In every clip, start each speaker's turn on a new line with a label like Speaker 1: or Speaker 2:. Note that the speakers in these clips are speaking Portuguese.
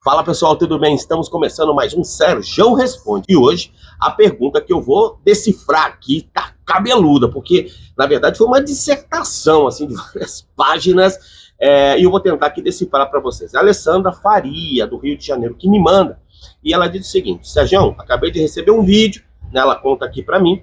Speaker 1: Fala pessoal, tudo bem? Estamos começando mais um Serjão Responde. E hoje a pergunta que eu vou decifrar aqui tá cabeluda, porque na verdade foi uma dissertação assim, de várias páginas, e eu vou tentar aqui decifrar para vocês. A Alessandra Faria, do Rio de Janeiro, que me manda, e ela diz o seguinte: Serjão, acabei de receber um vídeo, né, ela conta aqui para mim,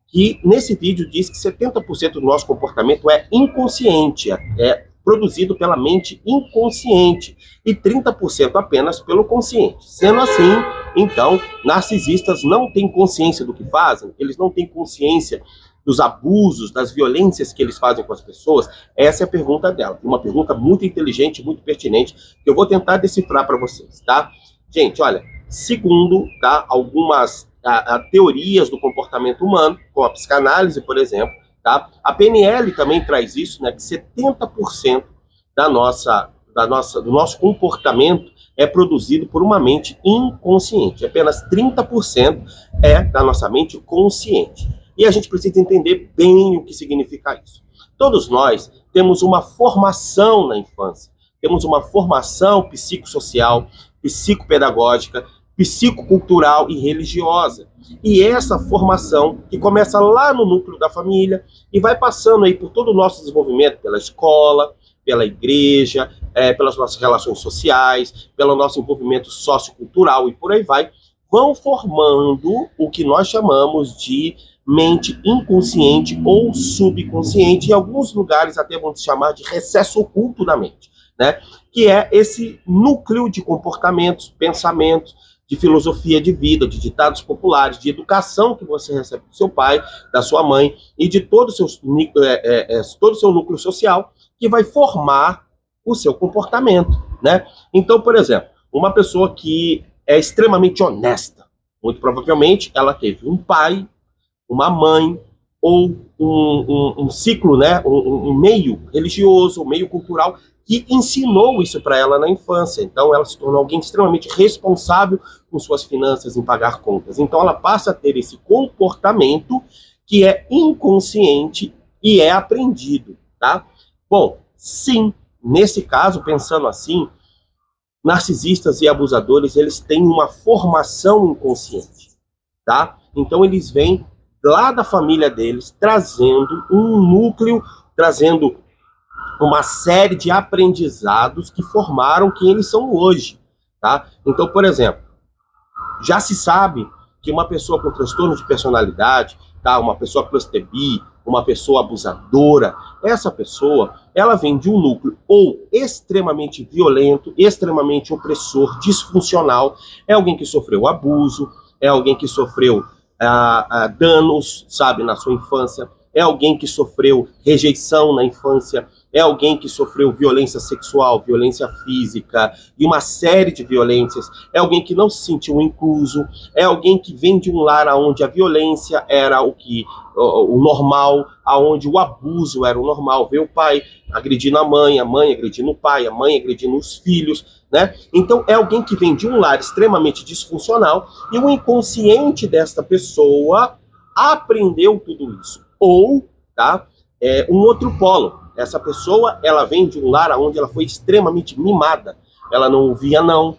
Speaker 1: que nesse vídeo diz que 70% do nosso comportamento é inconsciente, é produzido pela mente inconsciente e 30% apenas pelo consciente. Sendo assim, então, narcisistas não têm consciência do que fazem, eles não têm consciência dos abusos, das violências que eles fazem com as pessoas. Essa é a pergunta dela. Uma pergunta muito inteligente, muito pertinente, que eu vou tentar decifrar para vocês, tá? Gente, olha, segundo, tá, algumas teorias do comportamento humano, como a psicanálise, por exemplo, tá? A PNL também traz isso, né, que 70% do nosso comportamento é produzido por uma mente inconsciente. Apenas 30% é da nossa mente consciente. E a gente precisa entender bem o que significa isso. Todos nós temos uma formação na infância. Temos uma formação psicossocial, psicopedagógica, psicocultural e religiosa. E essa formação que começa lá no núcleo da família e vai passando aí por todo o nosso desenvolvimento, pela escola, pela igreja, pelas nossas relações sociais, pelo nosso envolvimento sociocultural e por aí vai, vão formando o que nós chamamos de mente inconsciente ou subconsciente, em alguns lugares até vão se chamar de recesso oculto da mente, né? Que é esse núcleo de comportamentos, pensamentos, de filosofia de vida, de ditados populares, de educação que você recebe do seu pai, da sua mãe e de todo o seu núcleo social, que vai formar o seu comportamento, né? Então, por exemplo, uma pessoa que é extremamente honesta, muito provavelmente ela teve um pai, uma mãe, ou um ciclo, né? Um meio religioso, um meio cultural, que ensinou isso para ela na infância. Então ela se tornou alguém extremamente responsável com suas finanças, em pagar contas. Então ela passa a ter esse comportamento que é inconsciente e é aprendido, tá? Bom, sim, nesse caso, pensando assim, narcisistas e abusadores, eles têm uma formação inconsciente, tá? Então eles vêm lá da família deles, trazendo um núcleo, trazendo uma série de aprendizados que formaram quem eles são hoje, tá? Então, por exemplo, já se sabe que uma pessoa com transtorno de personalidade, tá? Uma pessoa cluster B, uma pessoa abusadora, essa pessoa, ela vem de um núcleo ou extremamente violento, extremamente opressor, disfuncional, é alguém que sofreu abuso, é alguém que sofreu danos, sabe, na sua infância, é alguém que sofreu rejeição na infância, é alguém que sofreu violência sexual, violência física e uma série de violências, é alguém que não se sentiu incluso, é alguém que vem de um lar onde a violência era o normal, aonde o abuso era o normal, vê o pai agredindo a mãe agredindo o pai, a mãe agredindo os filhos, né? Então é alguém que vem de um lar extremamente disfuncional e o inconsciente desta pessoa aprendeu tudo isso. Ou, tá, um outro polo. Essa pessoa, ela vem de um lar onde ela foi extremamente mimada. Ela não ouvia não,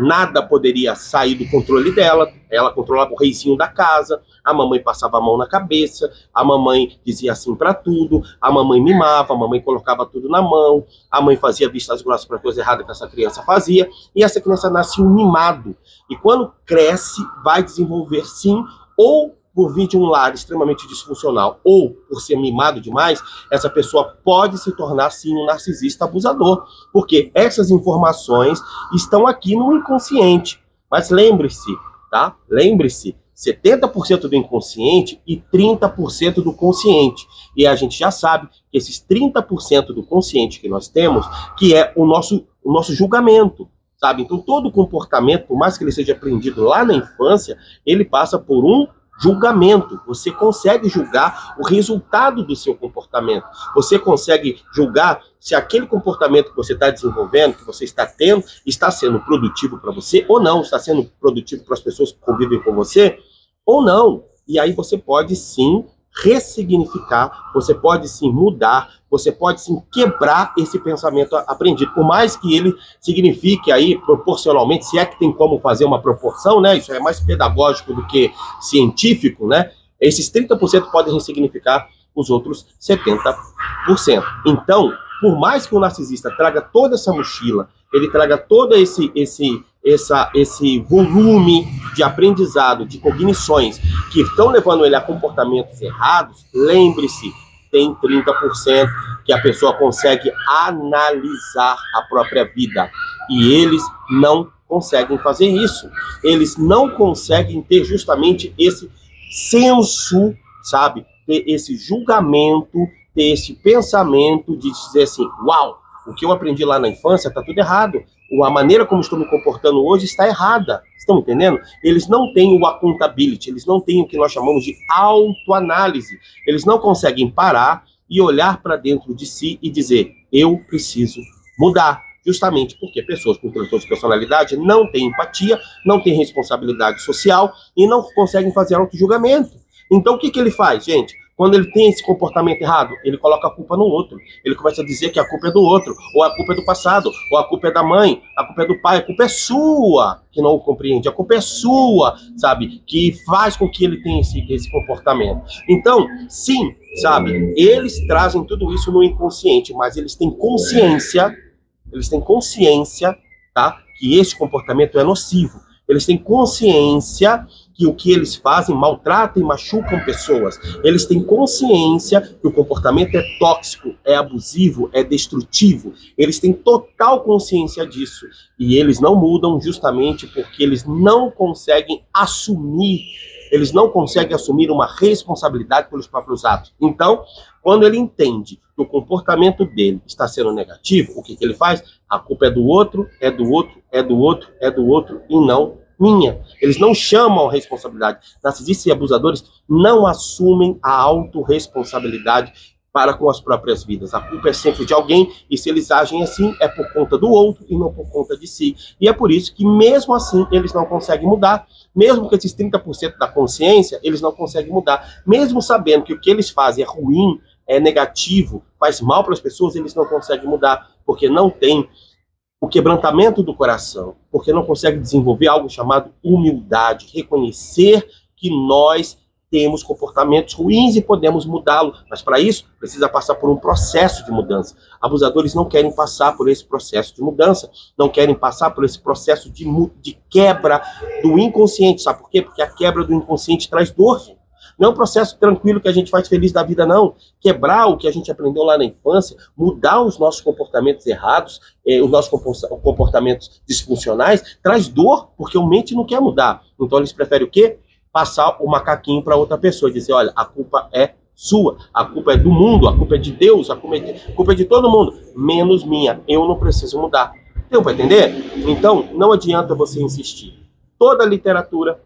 Speaker 1: nada poderia sair do controle dela. Ela controlava o reizinho da casa, a mamãe passava a mão na cabeça, a mamãe dizia assim para tudo, a mamãe mimava, a mamãe colocava tudo na mão, a mãe fazia vistas grossas para coisa errada que essa criança fazia, e essa criança nasce um mimado. E quando cresce, vai desenvolver sim, ou por vir de um lar extremamente disfuncional ou por ser mimado demais, essa pessoa pode se tornar, sim, um narcisista abusador, porque essas informações estão aqui no inconsciente. Mas lembre-se, tá? Lembre-se, 70% do inconsciente e 30% do consciente. E a gente já sabe que esses 30% do consciente que nós temos, que é o nosso julgamento, sabe? Então todo comportamento, por mais que ele seja aprendido lá na infância, ele passa por um julgamento. Você consegue julgar o resultado do seu comportamento. Você consegue julgar se aquele comportamento que você está desenvolvendo, que você está tendo, está sendo produtivo para você ou não, está sendo produtivo para as pessoas que convivem com você ou não. E aí você pode sim ressignificar, você pode sim mudar, você pode sim quebrar esse pensamento aprendido, por mais que ele signifique aí proporcionalmente, se é que tem como fazer uma proporção, né? Isso é mais pedagógico do que científico, né? Esses 30% podem ressignificar os outros 70%. Então, por mais que o narcisista traga toda essa mochila, ele traga todo esse volume de aprendizado, de cognições que estão levando ele a comportamentos errados, lembre-se, tem 30% que a pessoa consegue analisar a própria vida. E eles não conseguem fazer isso. Eles não conseguem ter justamente esse senso, sabe? Ter esse julgamento, ter esse pensamento de dizer assim, uau, o que eu aprendi lá na infância está tudo errado. A maneira como estou me comportando hoje está errada. Estão entendendo? Eles não têm o accountability, eles não têm o que nós chamamos de autoanálise. Eles não conseguem parar e olhar para dentro de si e dizer, eu preciso mudar. Justamente porque pessoas com transtorno de personalidade não têm empatia, não têm responsabilidade social e não conseguem fazer autojulgamento. Então, o que ele faz, gente? Quando ele tem esse comportamento errado, ele coloca a culpa no outro. Ele começa a dizer que a culpa é do outro, ou a culpa é do passado, ou a culpa é da mãe, a culpa é do pai, a culpa é sua, que não o compreende, a culpa é sua, sabe, que faz com que ele tenha esse comportamento. Então, sim, sabe, eles trazem tudo isso no inconsciente, mas eles têm consciência, tá, que esse comportamento é nocivo. Eles têm consciência que o que eles fazem maltrata e machucam pessoas. Eles têm consciência que o comportamento é tóxico, é abusivo, é destrutivo. Eles têm total consciência disso. E eles não mudam justamente porque eles não conseguem assumir uma responsabilidade pelos próprios atos. Então, quando ele entende que o comportamento dele está sendo negativo, o que ele faz? A culpa é do outro, é do outro, é do outro, é do outro e não minha. Eles não chamam a responsabilidade. Narcisistas e abusadores não assumem a autorresponsabilidade para com as próprias vidas. A culpa é sempre de alguém, e se eles agem assim, é por conta do outro e não por conta de si. E é por isso que, mesmo assim, eles não conseguem mudar. Mesmo com esses 30% da consciência, eles não conseguem mudar. Mesmo sabendo que o que eles fazem é ruim, é negativo, faz mal para as pessoas, eles não conseguem mudar, porque não tem o quebrantamento do coração, porque não consegue desenvolver algo chamado humildade, reconhecer que nós temos comportamentos ruins e podemos mudá-lo, mas para isso precisa passar por um processo de mudança. Abusadores não querem passar por esse processo de mudança, não querem passar por esse processo de quebra do inconsciente, sabe por quê? Porque a quebra do inconsciente traz dor, gente. Não é um processo tranquilo que a gente faz feliz da vida, não. Quebrar o que a gente aprendeu lá na infância, mudar os nossos comportamentos errados, os nossos comportamentos disfuncionais, traz dor, porque o mente não quer mudar. Então eles preferem o quê? Passar o macaquinho para outra pessoa e dizer, olha, a culpa é sua, a culpa é do mundo, a culpa é de Deus, a culpa é de todo mundo, menos minha, eu não preciso mudar. Deu para entender? Então, não adianta você insistir. Toda a literatura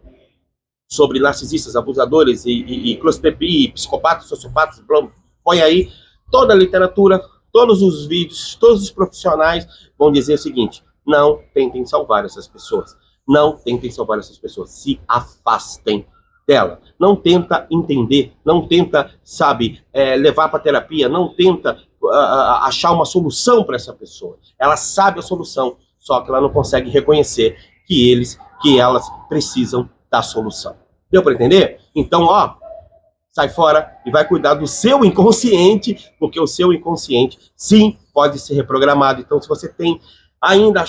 Speaker 1: sobre narcisistas, abusadores e cluster psicopatas, sociopatas, põe aí, toda a literatura, todos os vídeos, todos os profissionais vão dizer o seguinte, não tentem salvar essas pessoas. Não tentem salvar essas pessoas, se afastem dela. Não tenta entender, não tenta, sabe, levar para terapia, não tenta achar uma solução para essa pessoa. Ela sabe a solução, só que ela não consegue reconhecer que elas precisam da solução. Deu para entender? Então, ó, sai fora e vai cuidar do seu inconsciente, porque o seu inconsciente, sim, pode ser reprogramado. Então, se você tem ainda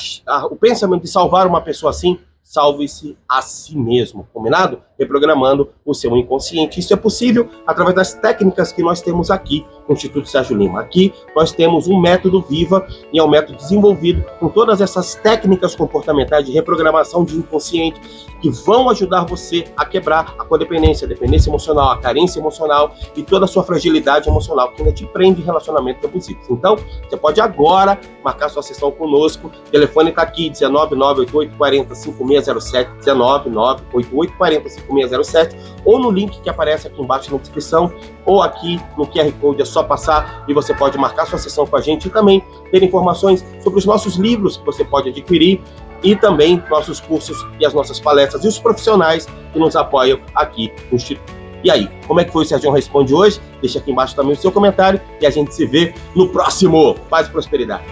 Speaker 1: o pensamento de salvar uma pessoa assim, salve-se a si mesmo, combinado? Reprogramando o seu inconsciente. Isso é possível através das técnicas que nós temos aqui no Instituto Sérgio Lima. Aqui nós temos um método Viva, e é um método desenvolvido com todas essas técnicas comportamentais de reprogramação de inconsciente que vão ajudar você a quebrar a codependência, a dependência emocional, a carência emocional e toda a sua fragilidade emocional que ainda te prende em relacionamentos abusivos. Então, você pode agora marcar sua sessão conosco. O telefone está aqui, 19988405607, 19988405607, ou no link que aparece aqui embaixo na descrição, ou aqui no QR Code, é só passar e você pode marcar sua sessão com a gente e também ter informações sobre os nossos livros que você pode adquirir e também nossos cursos e as nossas palestras e os profissionais que nos apoiam aqui no Instituto. E aí, como é que foi o Sergião Responde hoje? Deixa aqui embaixo também o seu comentário e a gente se vê no próximo. Paz e prosperidade.